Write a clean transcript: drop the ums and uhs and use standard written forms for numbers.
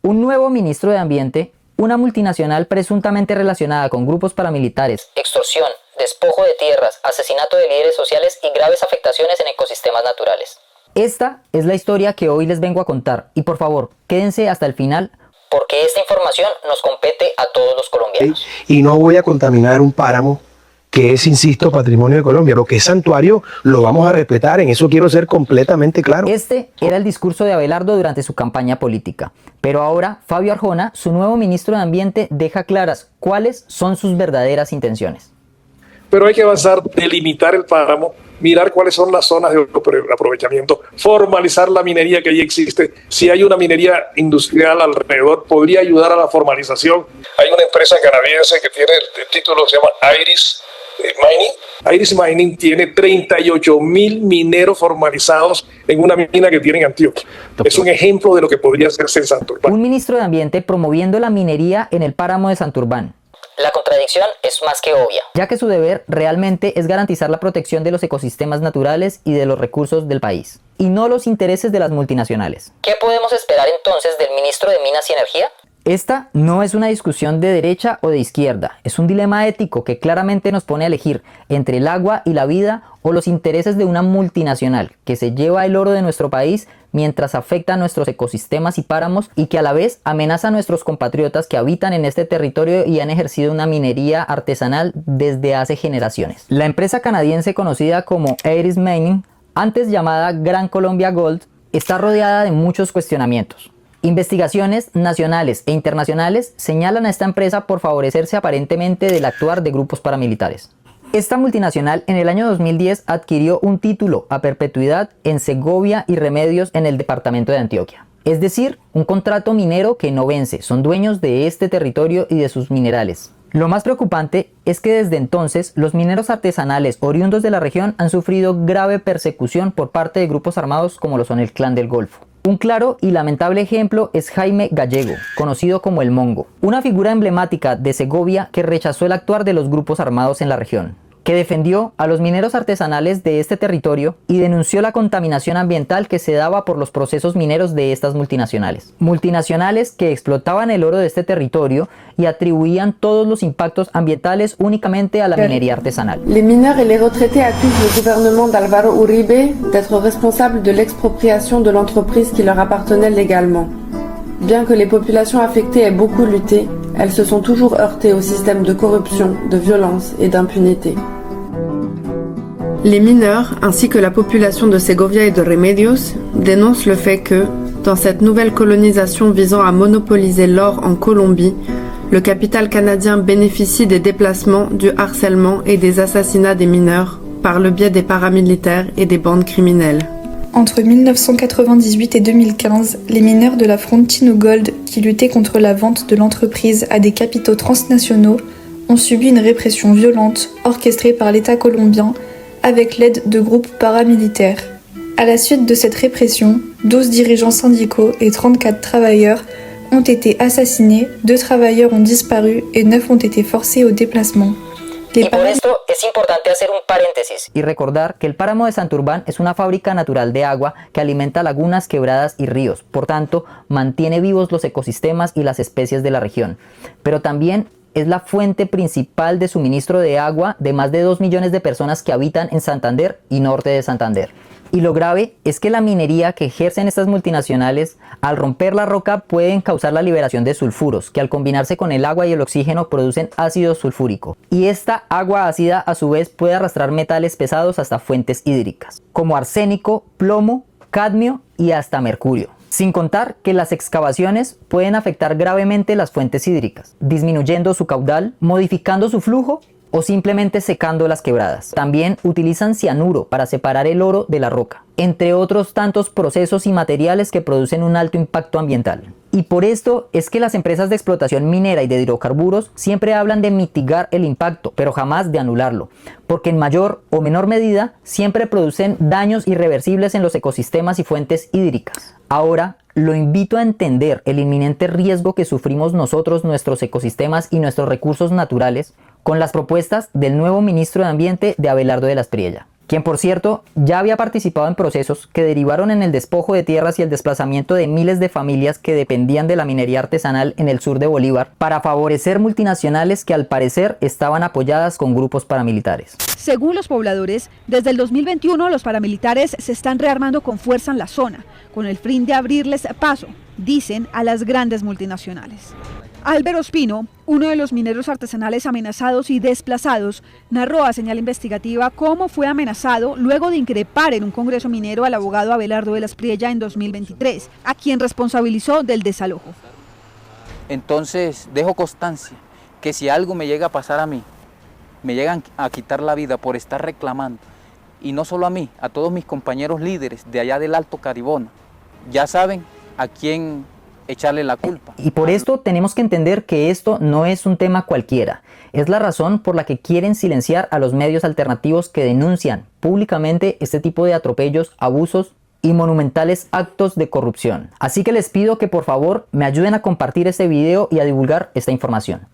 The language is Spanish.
Un nuevo ministro de Ambiente, una multinacional presuntamente relacionada con grupos paramilitares, extorsión, despojo de tierras, asesinato de líderes sociales y graves afectaciones en ecosistemas naturales. Esta es la historia que hoy les vengo a contar y por favor, quédense hasta el final porque esta información nos compete a todos los colombianos. Y no voy a contaminar un páramo que es, insisto, patrimonio de Colombia. Lo que es santuario lo vamos a respetar, en eso quiero ser completamente claro. Este era el discurso de Abelardo durante su campaña política. Pero ahora, Fabio Arjona, su nuevo ministro de Ambiente, deja claras cuáles son sus verdaderas intenciones. Pero hay que avanzar, delimitar el páramo, mirar cuáles son las zonas de aprovechamiento, formalizar la minería que allí existe. Si hay una minería industrial alrededor, podría ayudar a la formalización. Hay una empresa canadiense que tiene el título, se llama Iris Mining. Iris Mining tiene 38.000 mineros formalizados en una mina que tiene en Antioquia. Es un ejemplo de lo que podría hacerse en Santurbán. Un ministro de Ambiente promoviendo la minería en el páramo de Santurbán. La contradicción es más que obvia, ya que su deber realmente es garantizar la protección de los ecosistemas naturales y de los recursos del país, y no los intereses de las multinacionales. ¿Qué podemos esperar entonces del ministro de Minas y Energía? Esta no es una discusión de derecha o de izquierda, es un dilema ético que claramente nos pone a elegir entre el agua y la vida o los intereses de una multinacional que se lleva el oro de nuestro país mientras afecta a nuestros ecosistemas y páramos y que a la vez amenaza a nuestros compatriotas que habitan en este territorio y han ejercido una minería artesanal desde hace generaciones. La empresa canadiense conocida como Iris Mining, antes llamada Gran Colombia Gold, está rodeada de muchos cuestionamientos. Investigaciones nacionales e internacionales señalan a esta empresa por favorecerse aparentemente del actuar de grupos paramilitares. Esta multinacional en el año 2010 adquirió un título a perpetuidad en Segovia y Remedios en el departamento de Antioquia. Es decir, un contrato minero que no vence, son dueños de este territorio y de sus minerales. Lo más preocupante es que desde entonces los mineros artesanales oriundos de la región han sufrido grave persecución por parte de grupos armados como lo son el Clan del Golfo. Un claro y lamentable ejemplo es Jaime Gallego, conocido como el Mongo, una figura emblemática de Segovia que rechazó el actuar de los grupos armados en la región, que defendió a los mineros artesanales de este territorio y denunció la contaminación ambiental que se daba por los procesos mineros de estas multinacionales. Multinacionales que explotaban el oro de este territorio y atribuían todos los impactos ambientales únicamente a la minería artesanal. Les mineurs et les retraités accusent le gouvernement d'Álvaro Uribe d'être responsable de l'expropriation de l'entreprise qui leur appartenait légalement. Bien que les populations affectées aient beaucoup lutté, elles se sont toujours heurtées au système de corruption, de violence et d'impunité. Les mineurs, ainsi que la population de Segovia et de Remedios, dénoncent le fait que, dans cette nouvelle colonisation visant à monopoliser l'or en Colombie, le capital canadien bénéficie des déplacements, du harcèlement et des assassinats des mineurs par le biais des paramilitaires et des bandes criminelles. Entre 1998 et 2015, les mineurs de la Frontino Gold, qui luttaient contre la vente de l'entreprise à des capitaux transnationaux, ont subi une répression violente orchestrée par l'État colombien avec l'aide de groupes paramilitaires. À la suite de cette répression, 12 dirigeants syndicaux et 34 travailleurs ont été assassinés, 2 travailleurs ont disparu et 9 ont été forcés au déplacement. Y por esto es importante hacer un paréntesis y recordar que el páramo de Santurbán es una fábrica natural de agua que alimenta lagunas, quebradas y ríos, por tanto mantiene vivos los ecosistemas y las especies de la región, pero también es la fuente principal de suministro de agua de más de 2 millones de personas que habitan en Santander y norte de Santander. Y lo grave es que la minería que ejercen estas multinacionales, al romper la roca pueden causar la liberación de sulfuros, que al combinarse con el agua y el oxígeno producen ácido sulfúrico. Y esta agua ácida a su vez puede arrastrar metales pesados hasta fuentes hídricas, como arsénico, plomo, cadmio y hasta mercurio. Sin contar que las excavaciones pueden afectar gravemente las fuentes hídricas, disminuyendo su caudal, modificando su flujo o simplemente secando las quebradas. También utilizan cianuro para separar el oro de la roca, entre otros tantos procesos y materiales que producen un alto impacto ambiental. Y por esto es que las empresas de explotación minera y de hidrocarburos siempre hablan de mitigar el impacto, pero jamás de anularlo, porque en mayor o menor medida siempre producen daños irreversibles en los ecosistemas y fuentes hídricas. Ahora, lo invito a entender el inminente riesgo que sufrimos nosotros, nuestros ecosistemas y nuestros recursos naturales con las propuestas del nuevo ministro de Ambiente de Abelardo de la Espriella. quien por cierto ya había participado en procesos que derivaron en el despojo de tierras y el desplazamiento de miles de familias que dependían de la minería artesanal en el sur de Bolívar para favorecer multinacionales que al parecer estaban apoyadas con grupos paramilitares. Según los pobladores, desde el 2021 los paramilitares se están rearmando con fuerza en la zona, con el fin de abrirles paso, dicen, a las grandes multinacionales. Álvaro Ospino, uno de los mineros artesanales amenazados y desplazados, narró a Señal Investigativa cómo fue amenazado luego de increpar en un congreso minero al abogado Abelardo de las Priella en 2023, a quien responsabilizó del desalojo. Entonces dejo constancia que si algo me llega a pasar a mí, me llegan a quitar la vida por estar reclamando, y no solo a mí, a todos mis compañeros líderes de allá del Alto Caribona, ya saben a quién echarle la culpa. Y por esto tenemos que entender que esto no es un tema cualquiera. Es la razón por la que quieren silenciar a los medios alternativos que denuncian públicamente este tipo de atropellos, abusos y monumentales actos de corrupción. Así que les pido que por favor me ayuden a compartir este video y a divulgar esta información.